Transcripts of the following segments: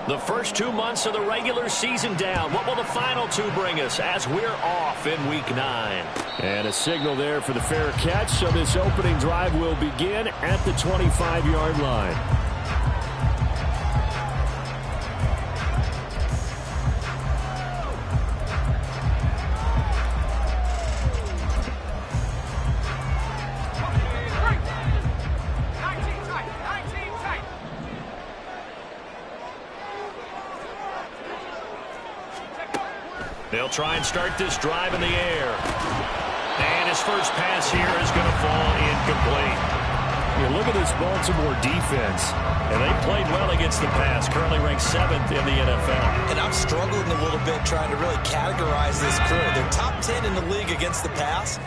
The first 2 months of the regular season down. What will the final two bring us as we're off in Week 9? And a signal there for the fair catch, so this opening drive will begin at the 25-yard line. They'll try and start this drive in the air. And his first pass here is going to fall incomplete. Yeah, look at this Baltimore defense. And they played well against the pass, currently ranked 7th in the NFL. And I'm struggling a little bit trying to really categorize this crew. They're top 10 in the league against the pass,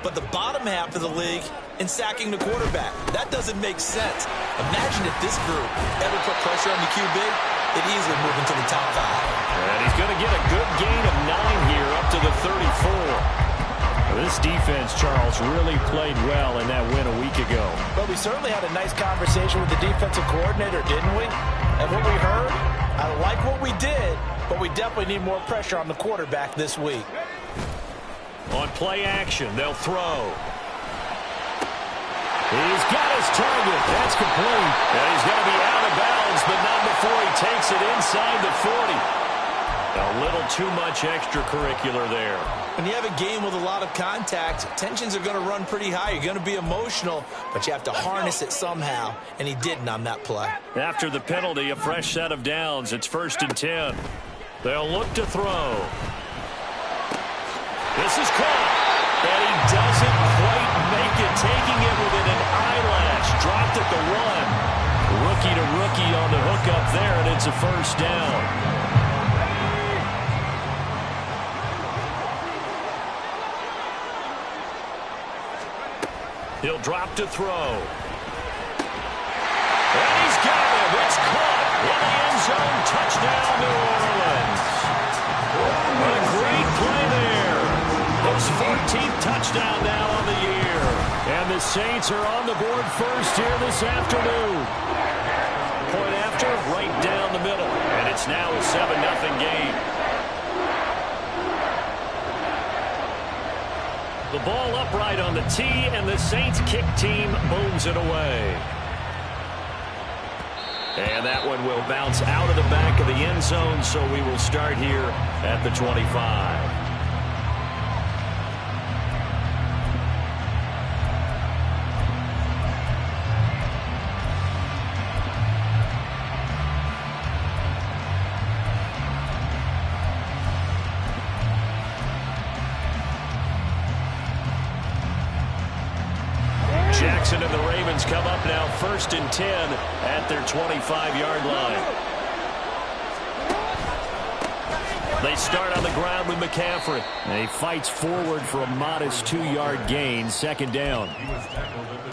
but the bottom half of the league in sacking the quarterback. That doesn't make sense. Imagine if this group ever put pressure on the QB, it'd easily move into the top 5. And he's going to get a good gain of 9 here up to the 34. Well, this defense, Charles, really played well in that win a week ago. But we certainly had a nice conversation with the defensive coordinator, didn't we? And what we heard, I like what we did, but we definitely need more pressure on the quarterback this week. On play action, they'll throw. He's got his target. That's complete. And he's going to be out of bounds, but not before he takes it inside the 40. A little too much extracurricular there. When you have a game with a lot of contact, tensions are going to run pretty high. You're going to be emotional, but you have to harness it somehow, and he didn't on that play. After the penalty, a fresh set of downs. It's 1st and 10. They'll look to throw. This is caught, and he doesn't quite make it, taking it within an eyelash. Dropped at the 1. Rookie to rookie on the hook up there, and it's a first down. He'll drop to throw. And he's got it. It's caught in the end zone. Touchdown, New Orleans. A great play there. His 14th touchdown now on the year. And the Saints are on the board first here this afternoon. Point after, right down the middle. And it's now a 7-0 game. The ball upright on the tee, and the Saints kick team booms it away. And that one will bounce out of the back of the end zone, so we will start here at the 25. Jackson and the Ravens come up now 1st and 10 at their 25-yard line. They start on the ground with McCaffrey. And he fights forward for a modest 2-yard gain, 2nd down.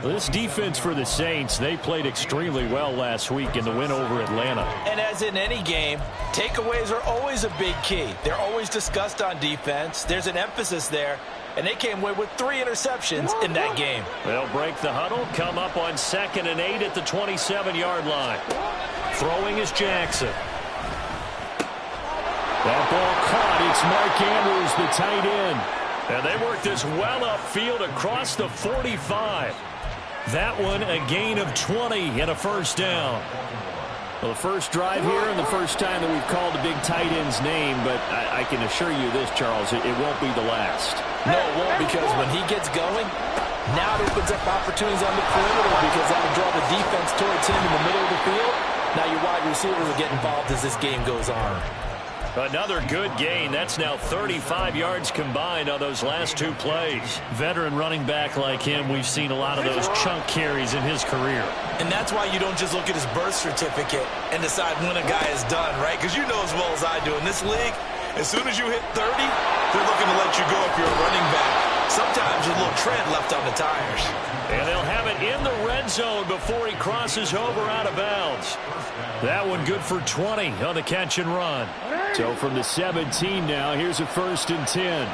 This defense for the Saints, they played extremely well last week in the win over Atlanta. And as in any game, takeaways are always a big key. They're always discussed on defense. There's an emphasis there. And they came away with 3 interceptions in that game. They'll break the huddle, come up on 2nd and 8 at the 27-yard line. Throwing is Jackson. That ball caught. It's Mark Andrews, the tight end. And they work this well upfield across the 45. That one a gain of 20 and a first down. Well, the first drive here and the first time that we've called a big tight end's name, but I can assure you this, Charles, it won't be the last. No, it won't, because when he gets going, now it opens up opportunities on the perimeter because that will draw the defense towards him in the middle of the field. Now your wide receivers will get involved as this game goes on. Another good gain. That's now 35 yards combined on those last 2 plays. Veteran running back like him, we've seen a lot of those chunk carries in his career. And that's why you don't just look at his birth certificate and decide when a guy is done, right? Because you know as well as I do, in this league, as soon as you hit 30, they're looking to let you go if you're a running back. Sometimes a little tread left on the tires. And they'll have it in the red zone before he crosses over out of bounds. That one good for 20 on the catch and run. So from the 17 now, here's a 1st and 10.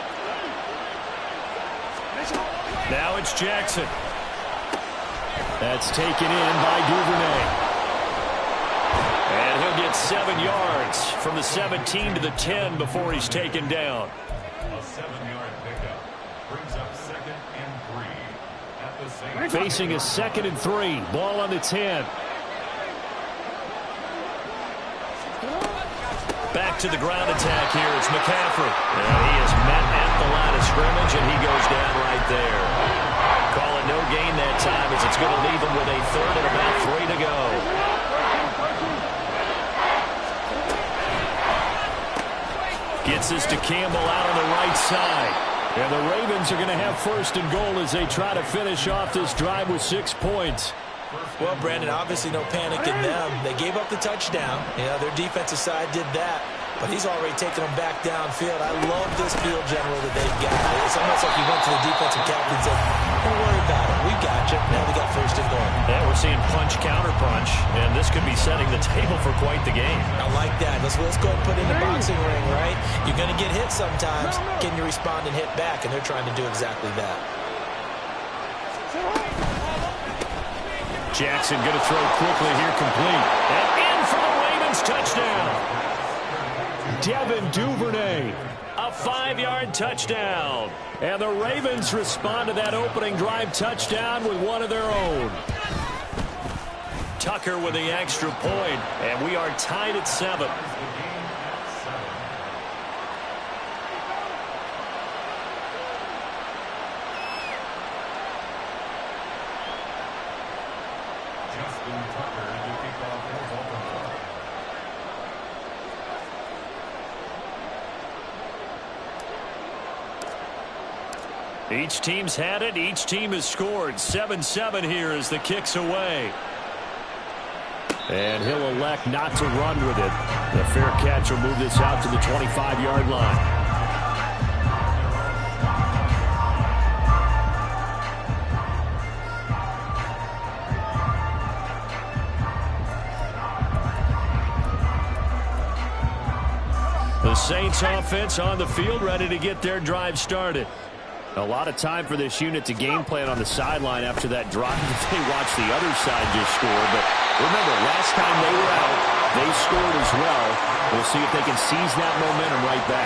Now it's Jackson. That's taken in by Duvernay. And he'll get 7 yards from the 17 to the 10 before he's taken down. A 7-yard pickup brings up 2nd and 3 at the same. Facing a 2nd and 3. Ball on the 10. Back to the ground attack here. It's McCaffrey. And he is met at the line of scrimmage, and he goes down right there. Call it no gain that time, as it's going to leave him with a 3rd and about 3 to go. Gets this to Campbell out on the right side. And the Ravens are going to have 1st and goal as they try to finish off this drive with 6 points. Well, Brandon, obviously no panic in them. They gave up the touchdown. Yeah, their defensive side did that. But he's already taken them back downfield. I love this field general that they've got. It's almost like he went to the defensive captain and said, don't worry about it. We got you. Now we got 1st and goal. Yeah, we're seeing punch, counter punch, and this could be setting the table for quite the game. I like that. Let's go and put in the boxing ring, right? You're going to get hit sometimes. Can you respond and hit back? And they're trying to do exactly that. Jackson going to throw quickly here, complete. And in for the Ravens, touchdown. Devin Duvernay, a 5-yard touchdown. And the Ravens respond to that opening drive touchdown with one of their own. Tucker with the extra point, and we are tied at 7. Justin Tucker to kick off for Baltimore. Each team's had it. Each team has scored. 7-7 here as the kick's away. And he'll elect not to run with it. The fair catch will move this out to the 25-yard line. The Saints offense on the field, ready to get their drive started. A lot of time for this unit to game plan on the sideline after that drive that they watched the other side just score. But remember, last time they were out, they scored as well. We'll see if they can seize that momentum right back.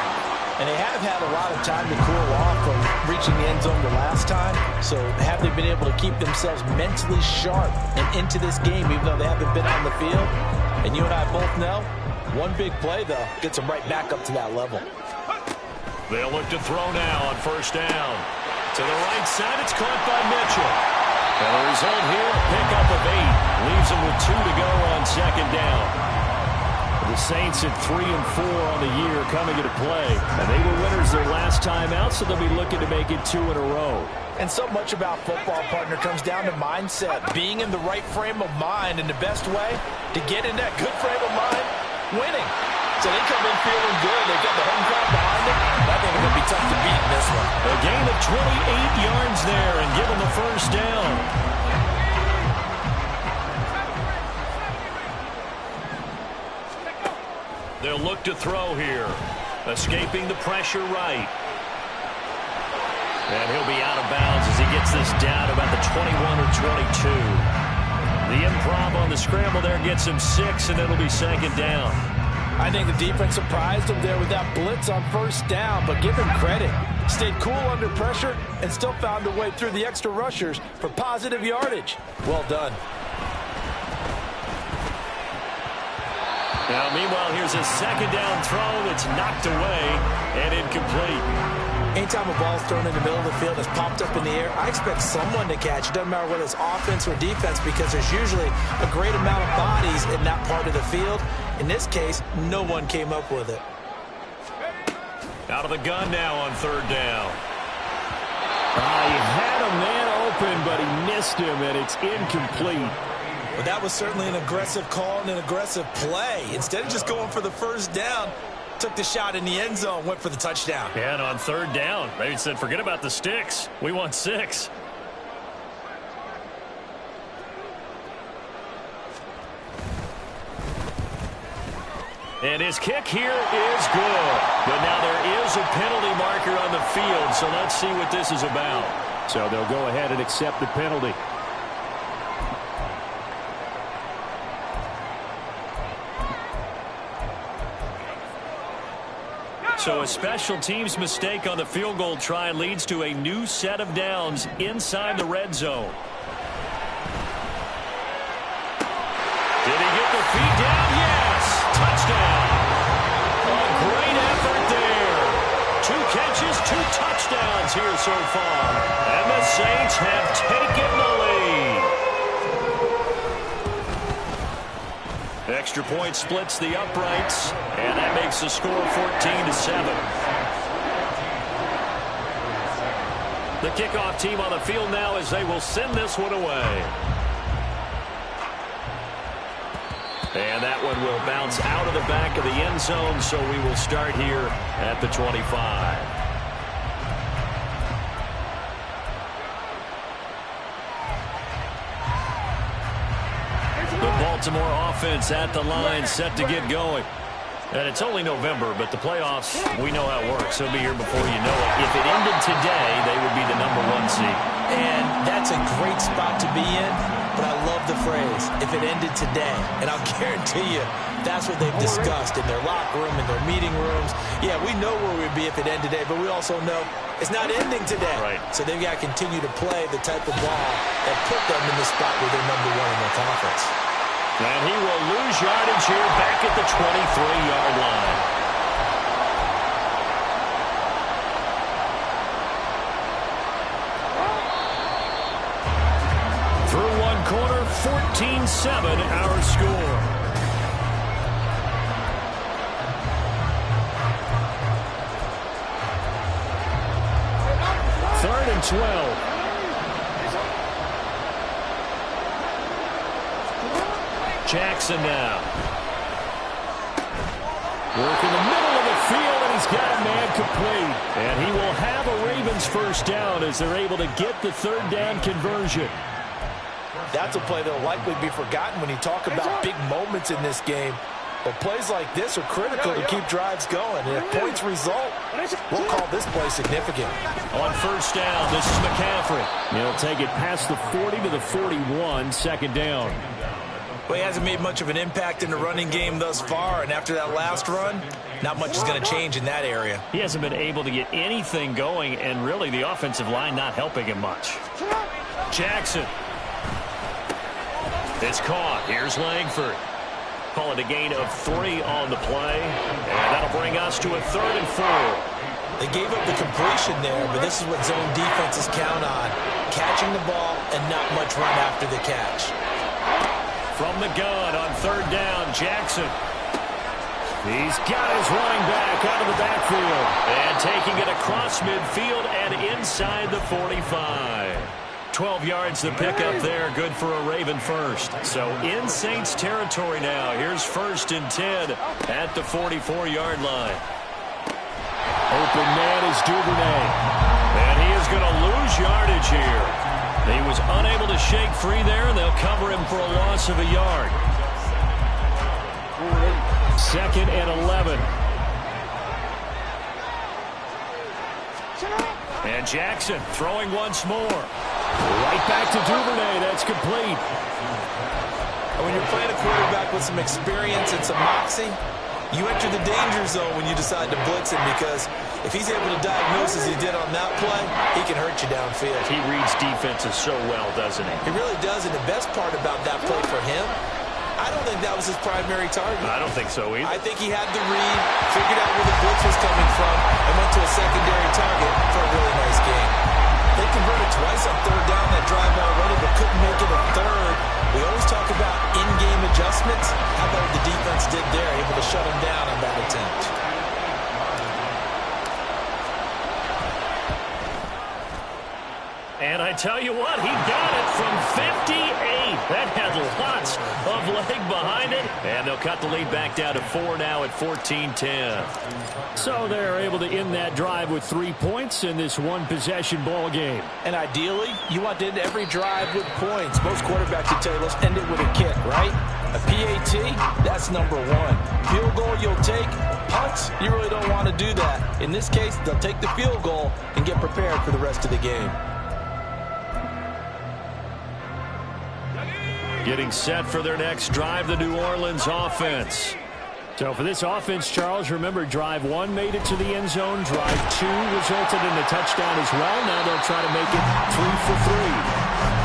And they have had a lot of time to cool off from reaching the end zone the last time. So have they been able to keep themselves mentally sharp and into this game, even though they haven't been on the field? And you and I both know, one big play, though, gets them right back up to that level. They'll look to throw now on 1st down. To the right side, it's caught by Mitchell. And the result here, a pickup of 8. Leaves them with 2 to go on 2nd down. The Saints at 3-4 on the year coming into play. And they were winners their last time out, so they'll be looking to make it 2 in a row. And so much about football, partner, comes down to mindset. Being in the right frame of mind, and the best way to get in that good frame of mind, winning. So they come in feeling good. They've got the home crowd behind them. I think it's going to be tough to beat in this one. A gain of 28 yards there and give them the 1st down. They'll look to throw here. Escaping the pressure right. And he'll be out of bounds as he gets this down about the 21 or 22. The improv on the scramble there gets him 6, and it'll be 2nd down. I think the defense surprised him there with that blitz on 1st down, but give him credit. Stayed cool under pressure and still found a way through the extra rushers for positive yardage. Well done. Now, meanwhile, here's a 2nd down throw that's knocked away and incomplete. Anytime a ball's thrown in the middle of the field that's popped up in the air, I expect someone to catch. It doesn't matter whether it's offense or defense, because there's usually a great amount of bodies in that part of the field. In this case, no one came up with it. Out of the gun now on 3rd down. He had a man open, but he missed him, and it's incomplete. But that was certainly an aggressive call and an aggressive play. Instead of just going for the 1st down, took the shot in the end zone, went for the touchdown. Yeah, and on 3rd down, they said, forget about the sticks. We want 6. And his kick here is good. But now there is a penalty marker on the field, so let's see what this is about. So they'll go ahead and accept the penalty. So a special teams mistake on the field goal try leads to a new set of downs inside the red zone. Did he get the feet down? Yes! Touchdown! A great effort there. 2 catches, 2 touchdowns here so far. And the Saints have taken the lead. Extra point splits the uprights, and that makes the score 14-7. The kickoff team on the field now as they will send this one away. And that one will bounce out of the back of the end zone, so we will start here at the 25. The Baltimore offense at the line, set to get going. And it's only November, but the playoffs, we know how it works. They'll be here before you know it. If it ended today, they would be the #1 seed. And that's a great spot to be in, but I love the phrase, if it ended today. And I'll guarantee you, that's what they've discussed in their locker room, in their meeting rooms. Yeah, we know where we'd be if it ended today, but we also know it's not ending today. Right. So they've got to continue to play the type of ball that put them in the spot where they're #1 in their conference. And he will lose yardage here back at the 23-yard line. Through one quarter, 14-7 our score. Third and 12. Jackson now. Work in the middle of the field, and he's got a man complete. And he will have a Ravens first down as they're able to get the third down conversion. That's a play that will likely be forgotten when you talk about big moments in this game. But plays like this are critical to keep drives going. And if points result, we'll call this play significant. On first down, this is McCaffrey. He'll take it past the 40 to the 41, second down. Well, he hasn't made much of an impact in the running game thus far, and after that last run, not much is going to change in that area. He hasn't been able to get anything going, and really the offensive line not helping him much. Jackson. It's caught. Here's Langford. Call it a gain of 3 on the play, and that'll bring us to a 3rd and 4. They gave up the completion there, but this is what zone defenses count on. Catching the ball and not much run after the catch. From the gun on third down, Jackson. He's got his running back out of the backfield. And taking it across midfield and inside the 45. 12 yards the pickup there, good for a Raven first. So in Saints territory now. Here's 1st and 10 at the 44-yard line. Open man is Duvernay. And he is going to lose yardage here. He was unable to shake free there, and they'll cover him for a loss of a yard. 2nd and 11. And Jackson throwing once more. Right back to Duvernay. That's complete. When you're playing a quarterback with some experience and some moxie, you enter the danger zone when you decide to blitz him, because if he's able to diagnose as he did on that play, he can hurt you downfield. He reads defenses so well, doesn't he? He really does, and the best part about that play for him, I don't think that was his primary target. I don't think so either. I think he had the read, figured out where the blitz was coming from, and went to a secondary target for a really nice game. They converted twice on third down that drive already, but couldn't make it a third. We always talk about in-game adjustments. How about what the defense did there, able to shut him down on that attempt. And I tell you what, he got it from 58. That had lots of leg behind it. And they'll cut the lead back down to 4 now at 14-10. So they're able to end that drive with 3 points in this one-possession ball game. And ideally, you want to end every drive with points. Most quarterbacks would tell you, let's end it with a kick, right? A PAT, that's #1. Field goal you'll take. Punts, you really don't want to do that. In this case, they'll take the field goal and get prepared for the rest of the game. Getting set for their next drive, the New Orleans offense. So for this offense, Charles, remember, drive 1 made it to the end zone. Drive 2 resulted in a touchdown as well. Now they'll try to make it 3 for 3.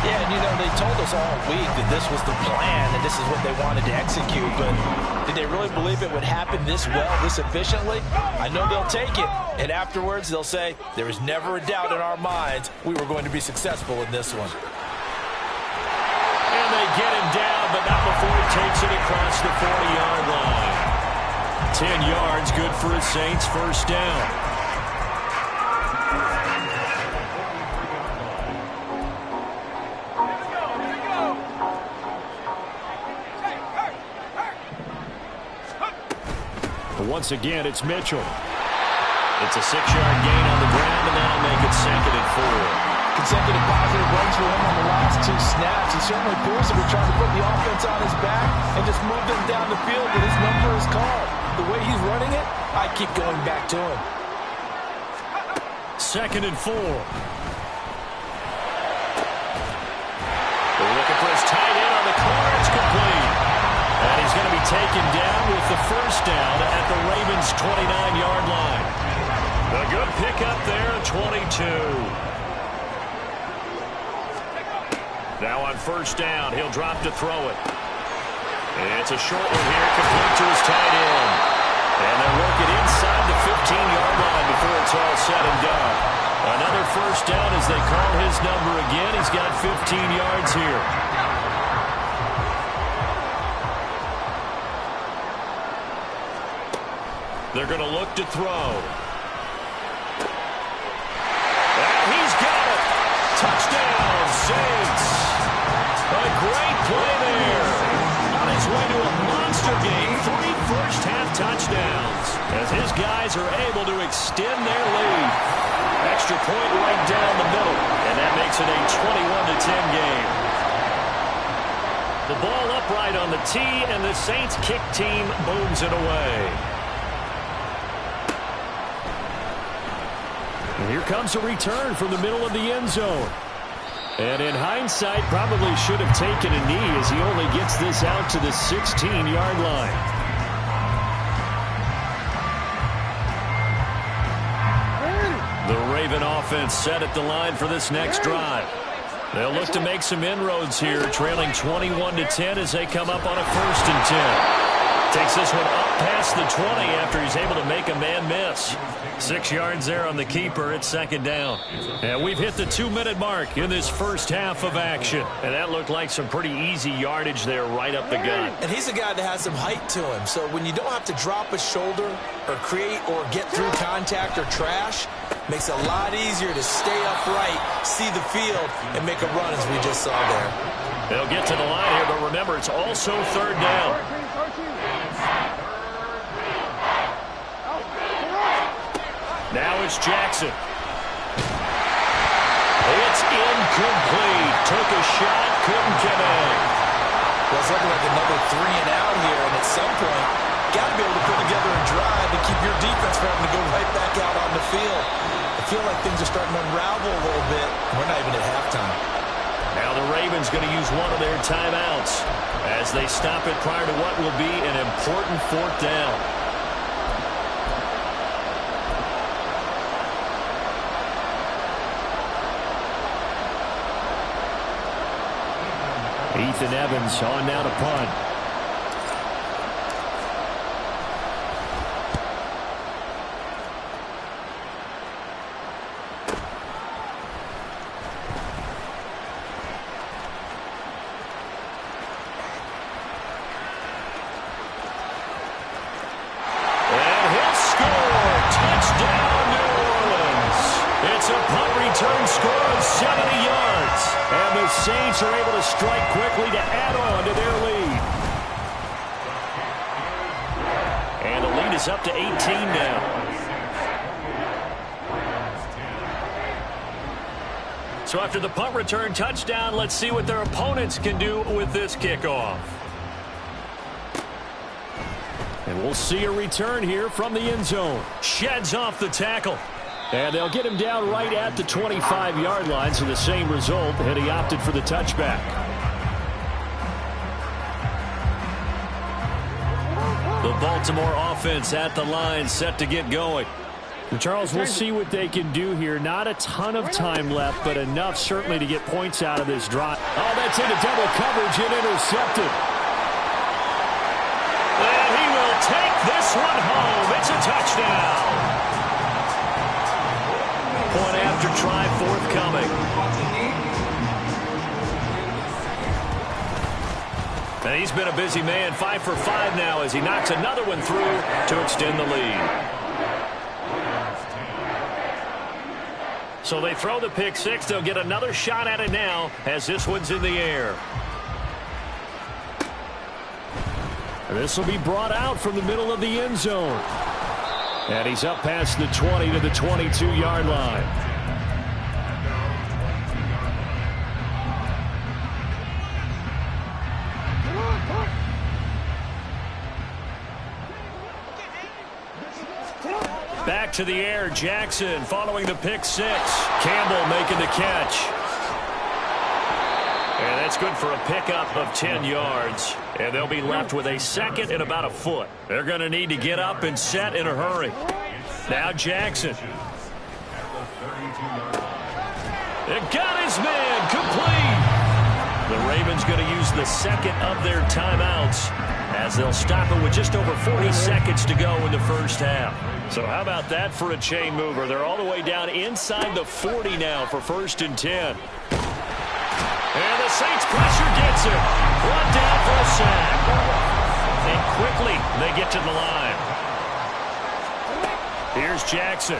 Yeah, and they told us all week that this was the plan and this is what they wanted to execute. But did they really believe it would happen this well, this efficiently? I know they'll take it. And afterwards, they'll say, there was never a doubt in our minds we were going to be successful in this one. And they get him down, but not before he takes it across the 40-yard line. 10 yards, good for his Saints, first down. But once again, it's Mitchell. It's a 6-yard gain on the ground, and that'll make it 2nd and 4. Consecutive positive runs for him on the last 2 snaps. He certainly appears to be trying to put the offense on his back and just move them down the field, but his number is called. The way he's running it, I keep going back to him. 2nd and 4. They're looking for his tight end on the corner. It's complete. And he's going to be taken down with the first down at the Ravens' 29-yard line. A good pickup there, 22. Now on first down, he'll drop to throw it. It's a short one here, complete to his tight end. And they'll work it inside the 15-yard line before it's all said and done. Another first down as they call his number again. He's got 15 yards here. They're going to look to throw. And he's got it. Touchdown, Saints. A great play there. On his way to a monster game, 3 first-half touchdowns as his guys are able to extend their lead. Extra point right down the middle, and that makes it a 21-10 game. The ball upright on the tee, and the Saints kick team booms it away. And here comes a return from the middle of the end zone. And in hindsight, probably should have taken a knee as he only gets this out to the 16-yard line. The Raven offense set at the line for this next drive. They'll look to make some inroads here, trailing 21-10 as they come up on a 1st and 10. Takes this one up past the 20 after he's able to make a man miss. 6 yards there on the keeper. It's 2nd down. And we've hit the 2-minute mark in this first half of action. And that looked like some pretty easy yardage there right up the gut. And he's a guy that has some height to him. So when you don't have to drop a shoulder or create or get through contact or trash, makes it a lot easier to stay upright, see the field, and make a run as we just saw there. They'll get to the line here, but remember, it's also 3rd down. Now it's Jackson. It's incomplete. Took a shot, couldn't connect. Well, it's looking like another 3 and out here, and at some point, got to be able to put together a drive to keep your defense from having to go right back out on the field. I feel like things are starting to unravel a little bit. We're not even at halftime. Now the Ravens going to use one of their timeouts as they stop it prior to what will be an important 4th down. Ethan Evans on now to punt. And he'll score. Touchdown, New Orleans. It's a punt return score of 70 yards. And the Saints are able to strike quickly to add on to their lead. And the lead is up to 18 now. So after the punt return touchdown, let's see what their opponents can do with this kickoff. And we'll see a return here from the end zone. Sheds off the tackle. And they'll get him down right at the 25-yard line, so the same result, and he opted for the touchback. The Baltimore offense at the line, set to get going. And Charles, we'll see what they can do here. Not a ton of time left, but enough certainly to get points out of this drive. Oh, that's into double coverage and intercepted. And he will take this one home. It's a touchdown. Point after try forthcoming. And he's been a busy man, 5 for 5 now as he knocks another one through to extend the lead. So they throw the pick six. They'll get another shot at it now as this one's in the air. This will be brought out from the middle of the end zone. And he's up past the 20 to the 22-yard line. Back to the air, Jackson following the pick six. Campbell making the catch. And that's good for a pickup of 10 yards. And they'll be left with a second and about a foot. They're going to need to get up and set in a hurry. Now Jackson. It got his man complete. The Ravens going to use the second of their timeouts as they'll stop it with just over 40 seconds to go in the first half. So how about that for a chain mover? They're all the way down inside the 40 now for 1st and 10. And the Saints pressure gets it. Brought down for a sack. And quickly they get to the line. Here's Jackson.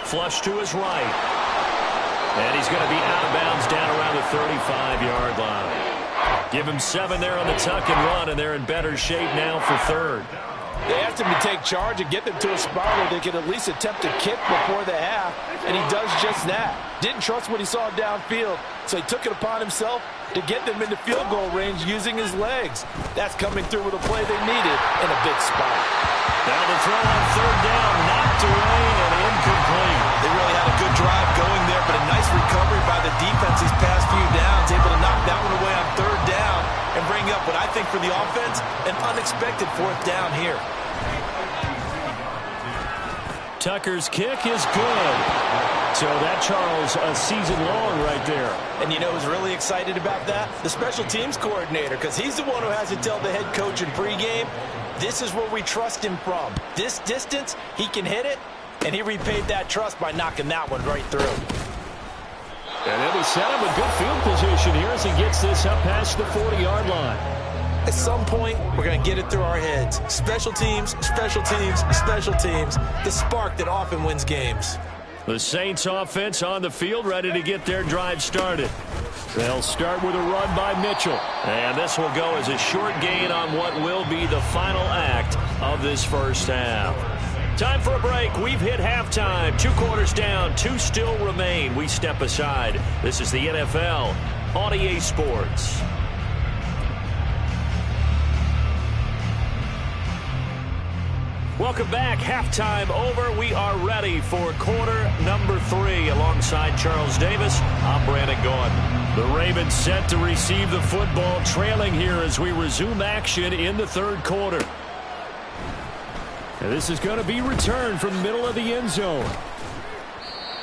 Flush to his right. And he's going to be out of bounds down around the 35-yard line. Give him 7 there on the tuck and run, and they're in better shape now for 3rd. They asked him to take charge and get them to a spot where they could at least attempt a kick before the half, and he does just that. Didn't trust what he saw downfield, so he took it upon himself to get them into field goal range using his legs. That's coming through with a play they needed in a big spot. Now the throw on 3rd down, knocked away and incomplete. They really had a good drive going there, but a nice recovery by the defense these past few downs, able to knock that one away on 3rd down and bring up what I think for the offense, an unexpected 4th down here. Tucker's kick is good. So that, Charles, a season long right there. And you know who's really excited about that? The special teams coordinator, because he's the one who has to tell the head coach in pregame, this is where we trust him from. This distance, he can hit it, and he repaid that trust by knocking that one right through. And then we set him a good field position here as he gets this up past the 40-yard line. At some point, we're going to get it through our heads. Special teams, special teams, special teams. The spark that often wins games. The Saints offense on the field, ready to get their drive started. They'll start with a run by Mitchell. And this will go as a short gain on what will be the final act of this first half. Time for a break. We've hit halftime. 2 quarters down, 2 still remain. We step aside. This is the NFL on EA Sports. Welcome back. Halftime over. We are ready for quarter number 3. Alongside Charles Davis, I'm Brandon Gaudin. The Ravens set to receive the football, trailing here as we resume action in the 3rd quarter. And this is going to be returned from the middle of the end zone.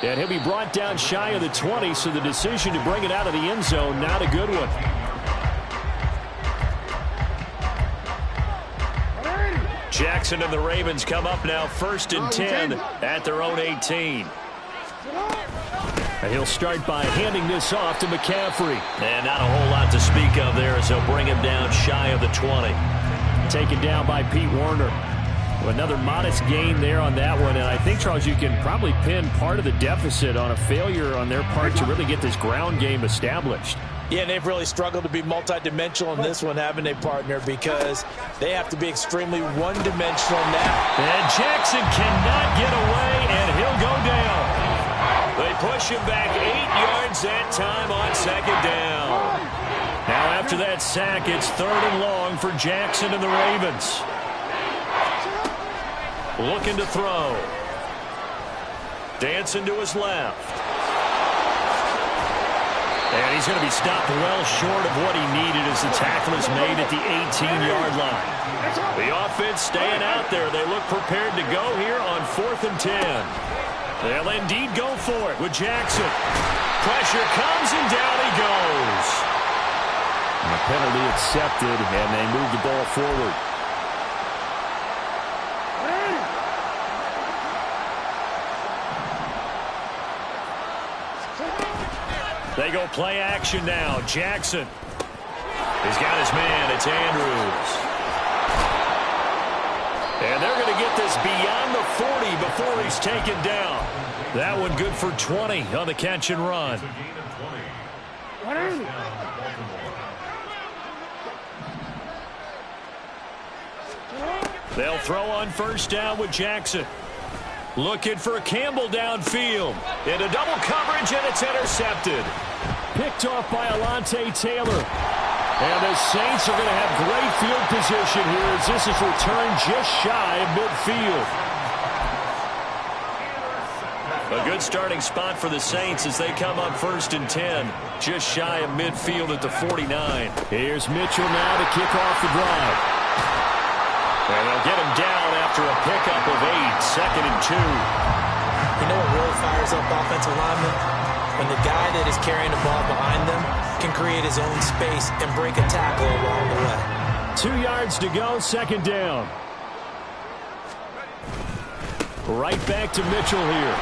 And he'll be brought down shy of the 20, so the decision to bring it out of the end zone, not a good one. Jackson and the Ravens come up now 1st and 10 at their own 18. And he'll start by handing this off to McCaffrey. And not a whole lot to speak of there as they'll bring him down shy of the 20. Taken down by Pete Werner. Another modest gain there on that one. And I think, Charles, you can probably pin part of the deficit on a failure on their part to really get this ground game established. Yeah, and they've really struggled to be multidimensional in this one, haven't they, partner? Because they have to be extremely one-dimensional now. And Jackson cannot get away, and he'll go down. They push him back 8 yards that time on 2nd down. Now after that sack, it's 3rd and long for Jackson and the Ravens. Looking to throw. Dancing to his left. And he's going to be stopped well short of what he needed as the tackle is made at the 18-yard line. The offense staying out there. They look prepared to go here on 4th and 10. They'll indeed go for it with Jackson. Pressure comes, and down he goes. And the penalty accepted, and they move the ball forward. They go play action now. Jackson. He's got his man. It's Andrews. And they're going to get this beyond the 40 before he's taken down. That one good for 20 on the catch and run. They'll throw on 1st down with Jackson. Looking for Campbell downfield. Into double coverage, and it's intercepted. Picked off by Alontae Taylor. And the Saints are going to have great field position here as this is returned just shy of midfield. A good starting spot for the Saints as they come up 1st and 10. Just shy of midfield at the 49. Here's Mitchell now to kick off the drive. And they'll get him down after a pickup of 8, 2nd and 2. You know what really fires up offensive linemen? When the guy that is carrying the ball behind them can create his own space and break a tackle along the way. 2 yards to go, 2nd down. Right back to Mitchell here.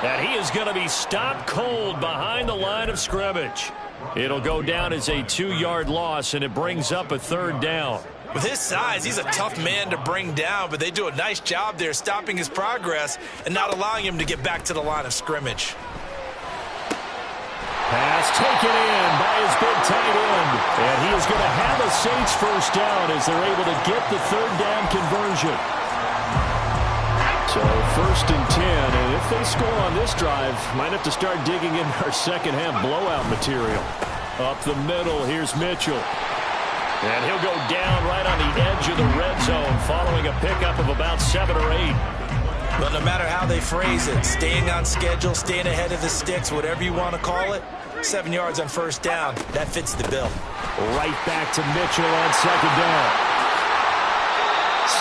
And he is going to be stopped cold behind the line of scrimmage. It'll go down as a 2-yard loss, and it brings up a 3rd down. With his size, he's a tough man to bring down, but they do a nice job there stopping his progress and not allowing him to get back to the line of scrimmage. Pass taken in by his big tight end. And he is going to have a Saints 1st down as they're able to get the 3rd down conversion. So 1st and 10, and if they score on this drive, might have to start digging in our second-half blowout material. Up the middle, here's Mitchell. And he'll go down right on the edge of the red zone following a pickup of about 7 or 8. But no matter how they phrase it, staying on schedule, staying ahead of the sticks, whatever you want to call it, 7 yards on 1st down, that fits the bill. Right back to Mitchell on 2nd down.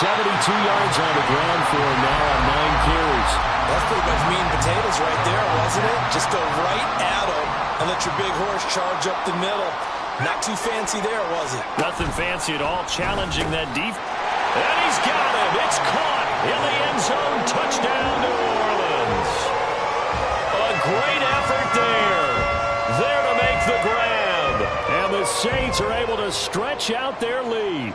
72 yards on the ground for him now on 9 carries. That's pretty much meat and potatoes right there, wasn't it? Just go right at him and let your big horse charge up the middle. Not too fancy there, was it? Nothing fancy at all, challenging that deep. And he's got him. It's caught in the end zone. Touchdown, New Orleans. A great effort there. There to make the grab. And the Saints are able to stretch out their lead.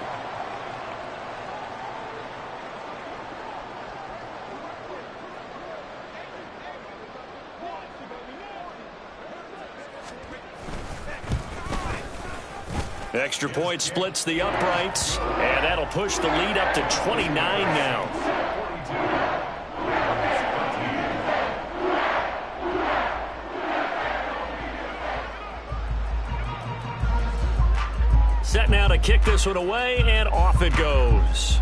Extra point splits the uprights, and that'll push the lead up to 29 now. Set now to kick this one away, and off it goes.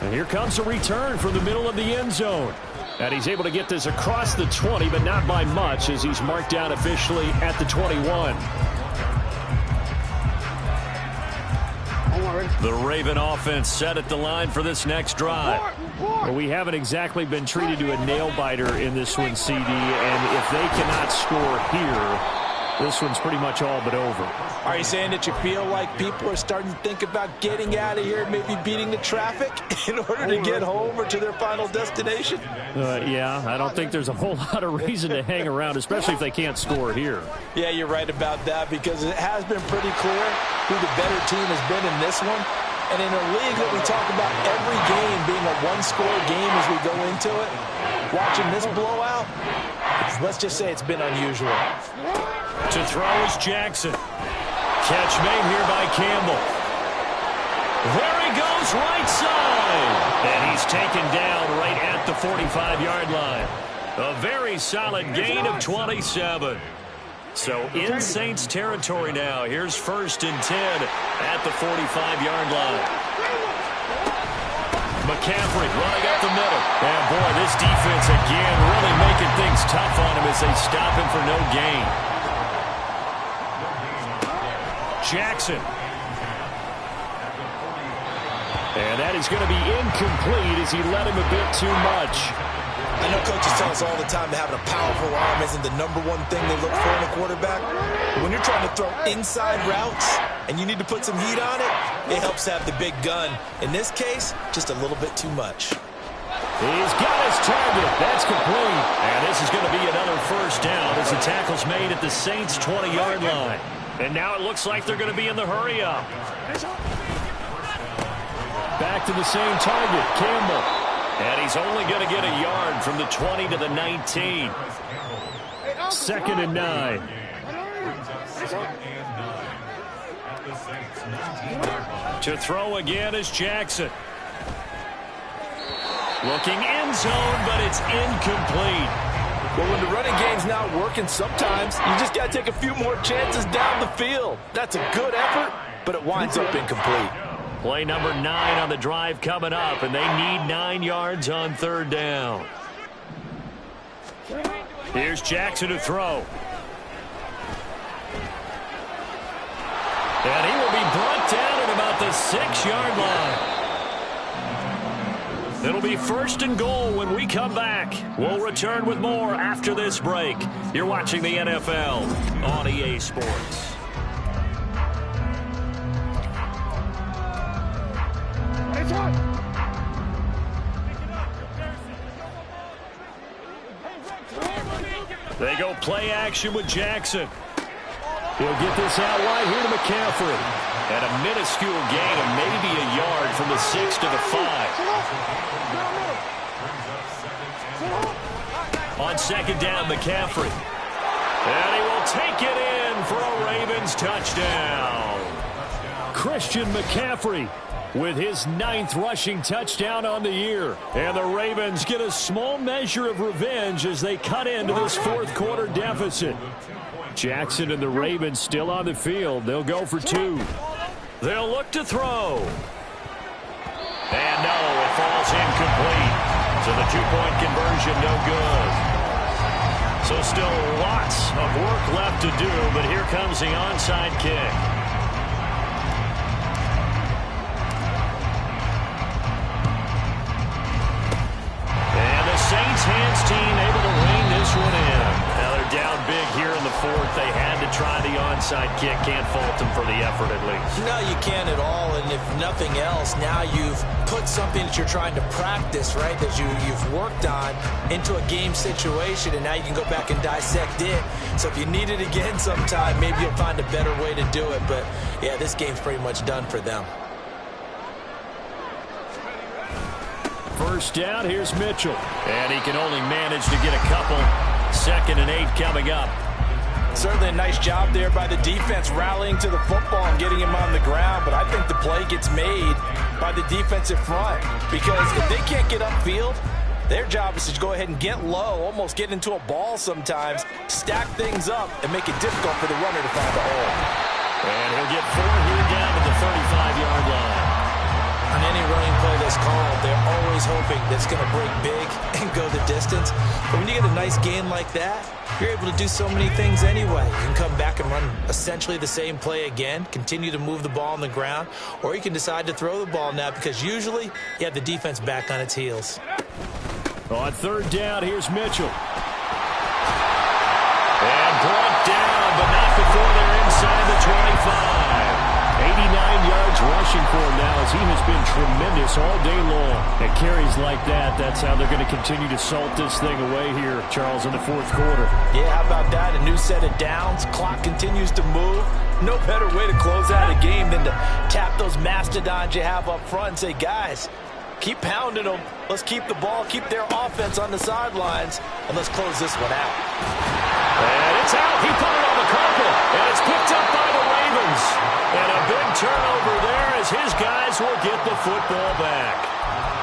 And here comes a return from the middle of the end zone. And he's able to get this across the 20, but not by much, as he's marked down officially at the 21. The Raven offense set at the line for this next drive. Well, we haven't exactly been treated to a nail-biter in this one, CD, and if they cannot score here, this one's pretty much all but over. Are you saying that you feel like people are starting to think about getting out of here, maybe beating the traffic in order to get home or to their final destination? Yeah, I don't think there's a whole lot of reason to hang around, especially if they can't score here. Yeah, you're right about that, because it has been pretty clear who the better team has been in this one. And in a league that we talk about every game being a one-score game as we go into it, watching this blowout, let's just say it's been unusual. To throw is Jackson. Catch made here by Campbell. There he goes, right side. And he's taken down right at the 45-yard line. A very solid gain of 27. So in Saints territory now. Here's 1st and 10 at the 45-yard line. McCaffrey running up the middle. And, boy, this defense again really making things tough on him as they stop him for no gain. Jackson. And that is going to be incomplete as he led him a bit too much. I know coaches tell us all the time that having a powerful arm isn't the #1 thing they look for in a quarterback. When you're trying to throw inside routes and you need to put some heat on it, it helps have the big gun. In this case, just a little bit too much. He's got his target. That's complete. And this is going to be another first down as the tackle's made at the Saints' 20-yard line. And now it looks like they're going to be in the hurry-up. Back to the same target, Campbell. And he's only going to get a yard from the 20 to the 19. 2nd and 9. To throw again is Jackson. Looking end zone, but it's incomplete. Well, when the running game's not working, sometimes you just got to take a few more chances down the field. That's a good effort, but it winds up incomplete. Play number 9 on the drive coming up, and they need 9 yards on 3rd down. Here's Jackson to throw. And he will be brought down at about the 6-yard line. It'll be 1st and goal when we come back. We'll return with more after this break. You're watching the NFL on EA Sports. They go play action with Jackson. He'll get this out wide here to McCaffrey. And a minuscule gain of maybe a yard from the 6 to the 5. On 2nd down, McCaffrey. And he will take it in for a Ravens touchdown. Christian McCaffrey with his 9th rushing touchdown on the year. And the Ravens get a small measure of revenge as they cut into this 4th quarter deficit. Jackson and the Ravens still on the field. They'll go for 2. They'll look to throw. And no, it falls incomplete. So the 2-point conversion no good. So still lots of work left to do, but here comes the onside kick. And the Saints hands team able to rein this one in. Now they're down big here in the 4th. They had to try the onside kick. Can't fault them for the effort at least. No, you can't at all. And if nothing else, now you've put something that you're trying to practice, right, that you've worked on into a game situation, and now you can go back and dissect it. So if you need it again sometime, maybe you'll find a better way to do it. But, yeah, this game's pretty much done for them. First down, here's Mitchell. And he can only manage to get a couple. 2nd and 8 coming up. Certainly a nice job there by the defense rallying to the football and getting him on the ground. But I think the play gets made by the defensive front. Because if they can't get upfield, their job is to go ahead and get low, almost get into a ball sometimes, stack things up, and make it difficult for the runner to find the hole. And he'll get 4 here down to the 35-yard line. On any running play that's called, they're always hoping that it's going to break big and go the distance. But when you get a nice gain like that, you're able to do so many things anyway. You can come back and run essentially the same play again, continue to move the ball on the ground, or you can decide to throw the ball now because usually you have the defense back on its heels. On 3rd down, here's Mitchell. And brought down, but not before they're inside the 25. 89 yards rushing for him now as he has been tremendous all day long. At carries like that, that's how they're going to continue to salt this thing away here, Charles, in the 4th quarter. Yeah, how about that? A new set of downs. Clock continues to move. No better way to close out a game than to tap those mastodons you have up front and say, guys, keep pounding them. Let's keep the ball, keep their offense on the sidelines, and let's close this one out. And it's out. He put it on the carpet, and it's picked up by the Ravens. And a big turnover there as his guys will get the football back.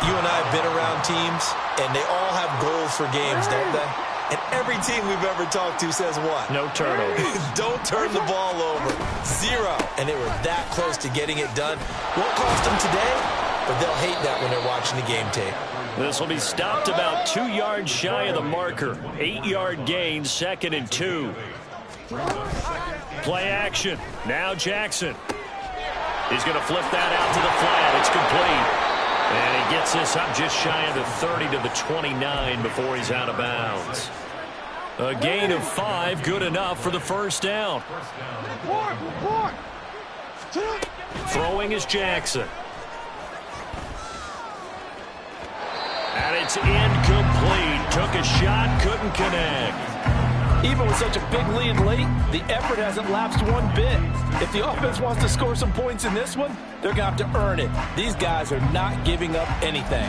You and I have been around teams, and they all have goals for games, don't they? And every team we've ever talked to says what? No turnover. Don't turn the ball over. 0. And they were that close to getting it done. Won't cost them today, but they'll hate that when they're watching the game tape. This will be stopped about 2 yards shy of the marker. 8-yard gain, 2nd and 2. Play action. Now Jackson. He's going to flip that out to the flat. It's complete. And he gets this up just shy of the 30 to the 29 before he's out of bounds. A gain of 5, good enough for the first down. Throwing is Jackson. And it's incomplete. Took a shot, couldn't connect. Even with such a big lead late, the effort hasn't lapsed one bit. If the offense wants to score some points in this one, they're going to have to earn it. These guys are not giving up anything.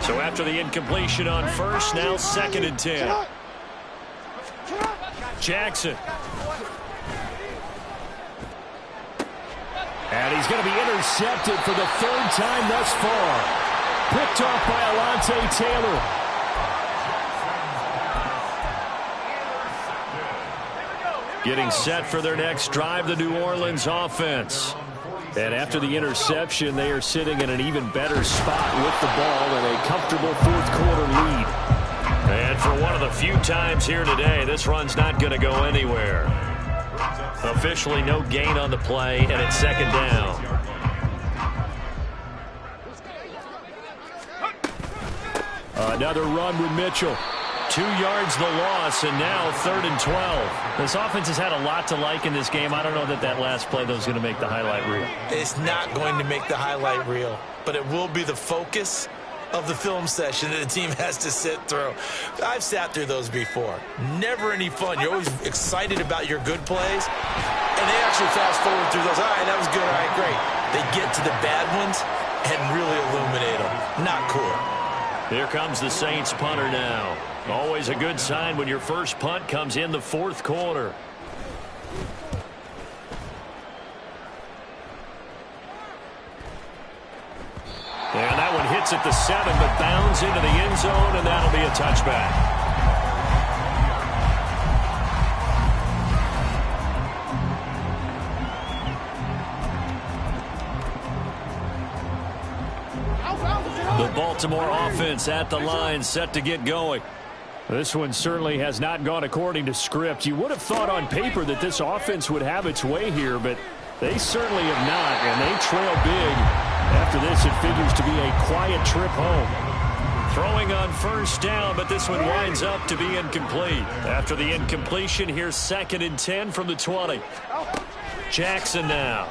So after the incompletion on first, now 2nd and 10. Jackson. And he's going to be intercepted for the 3rd time thus far. Picked off by Alontae Taylor. Getting set for their next drive, the New Orleans offense. And after the interception, they are sitting in an even better spot with the ball and a comfortable 4th quarter lead. And for one of the few times here today, this run's not going to go anywhere. Officially no gain on the play, and it's 2nd down. Another run with Mitchell. 2 yards the loss, and now 3rd and 12. This offense has had a lot to like in this game. I don't know that last play, though, is going to make the highlight reel. It's not going to make the highlight reel, but it will be the focus of the film session that the team has to sit through. I've sat through those before. Never any fun. You're always excited about your good plays, and they actually fast forward through those. All right, that was good. All right, great. They get to the bad ones and really illuminate them. Not cool. Here comes the Saints punter now. Always a good sign when your first punt comes in the 4th quarter. And that one hits at the 7, but bounds into the end zone, and that'll be a touchback. The Baltimore offense at the line, set to get going. This one certainly has not gone according to script. You would have thought on paper that this offense would have its way here, but they certainly have not, and they trail big. After this, it figures to be a quiet trip home. Throwing on first down, but this one winds up to be incomplete. After the incompletion, here's 2nd and 10 from the 20. Jackson now.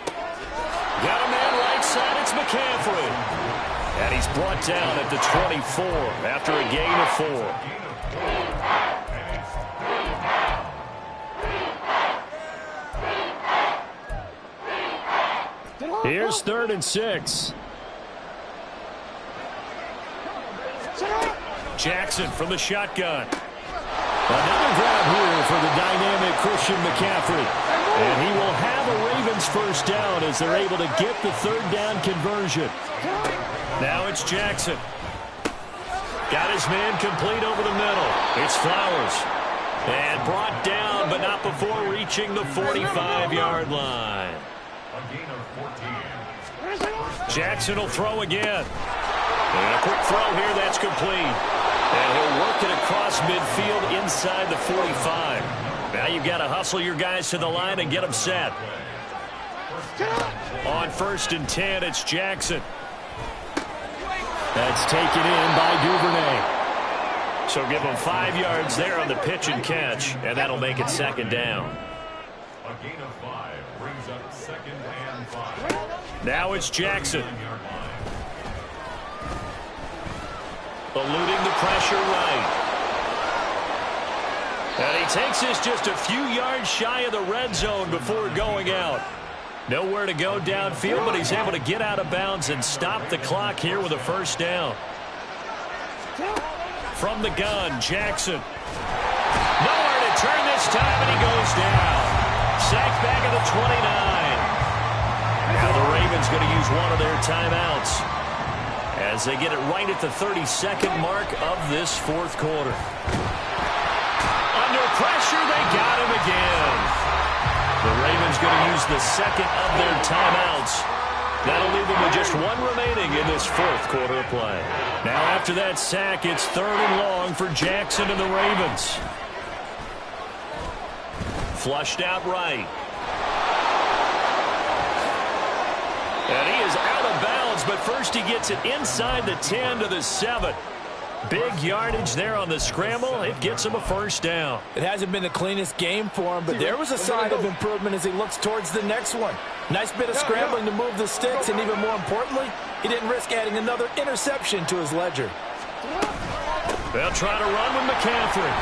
Got a man right side, it's McCaffrey. And he's brought down at the 24 after a gain of 4. Here's 3rd and 6. Jackson from the shotgun. Another grab here for the dynamic Christian McCaffrey. And he will have a Ravens first down as they're able to get the 3rd down conversion. Now it's Jackson. Got his man complete over the middle. It's Flowers. And brought down, but not before reaching the 45-yard line. A gain of 14. Jackson will throw again. And a quick throw here, that's complete. And he'll work it across midfield inside the 45. Now you've got to hustle your guys to the line and get them set. On 1st and 10, it's Jackson. That's taken in by Duvernay. So give them 5 yards there on the pitch and catch, and that'll make it 2nd down. A gain of 5 brings up 2nd and 5. Now it's Jackson. Eluding the pressure right. And he takes this just a few yards shy of the red zone before going out. Nowhere to go downfield, but he's able to get out of bounds and stop the clock here with a first down. From the gun, Jackson. Nowhere to turn this time, and he goes down. Sacked back at the 29. Now the Ravens going to use one of their timeouts. as they get it right at the 32nd mark of this fourth quarter. Under pressure, they got him again. The Ravens going to use the second of their timeouts. That'll leave them with just one remaining in this fourth quarter of play. Now after that sack, it's 3rd and long for Jackson and the Ravens. Flushed out right. And he is out of bounds, but first he gets it inside the 10 to the 7. Big yardage there on the scramble. It gets him a first down. It hasn't been the cleanest game for him, but there was a sign of improvement as he looks towards the next one. Nice bit of scrambling to move the sticks, and even more importantly, he didn't risk adding another interception to his ledger. They'll try to run with McCaffrey.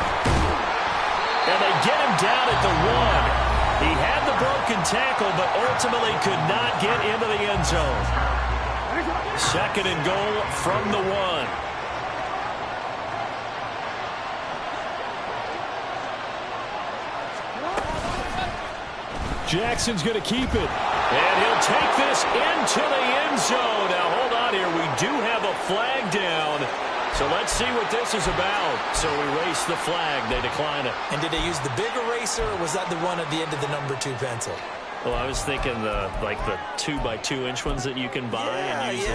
And they get him down at the 1. He had the broken tackle, but ultimately could not get into the end zone. 2nd and goal from the 1. Jackson's going to keep it. And he'll take this into the end zone. Now, hold on here. We do have a flag down. So let's see what this is about. So erase the flag. They decline it. And did they use the big eraser, or was that the one at the end of the number 2 pencil? Well, I was thinking the 2x2-inch ones that you can buy and use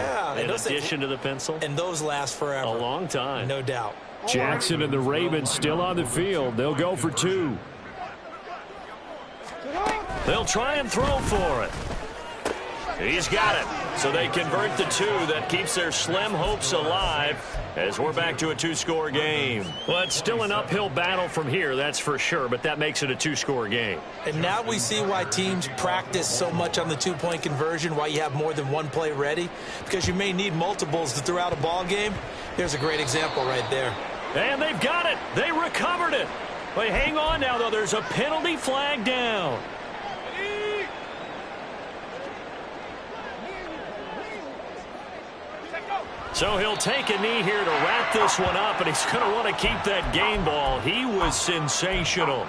in addition to the pencil. And those last forever. A long time. No doubt. Jackson and the Ravens still on the field. They'll go for 2. They'll try and throw for it. He's got it. So they convert the 2. That keeps their slim hopes alive as we're back to a 2-score game. Well, it's still an uphill battle from here, that's for sure, but that makes it a 2-score game. And now we see why teams practice so much on the 2-point conversion, why you have more than one play ready, because you may need multiples to throw out a ball game. Here's a great example right there. And they've got it. They recovered it. But hang on now, though. There's a penalty flag down. So he'll take a knee here to wrap this one up, and he's going to want to keep that game ball. He was sensational.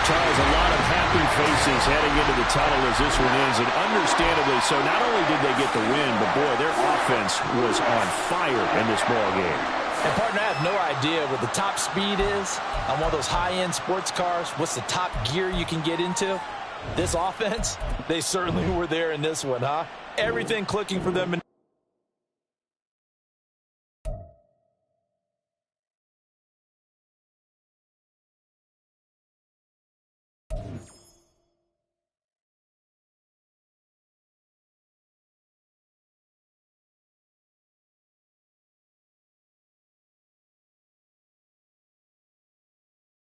Charles, a lot of happy faces heading into the tunnel as this one ends, and understandably so. Not only did they get the win, but boy, their offense was on fire in this ball game. And partner, I have no idea what the top speed is on one of those high-end sports cars. What's the top gear you can get into? This offense, they certainly were there in this one, huh? Everything clicking for them.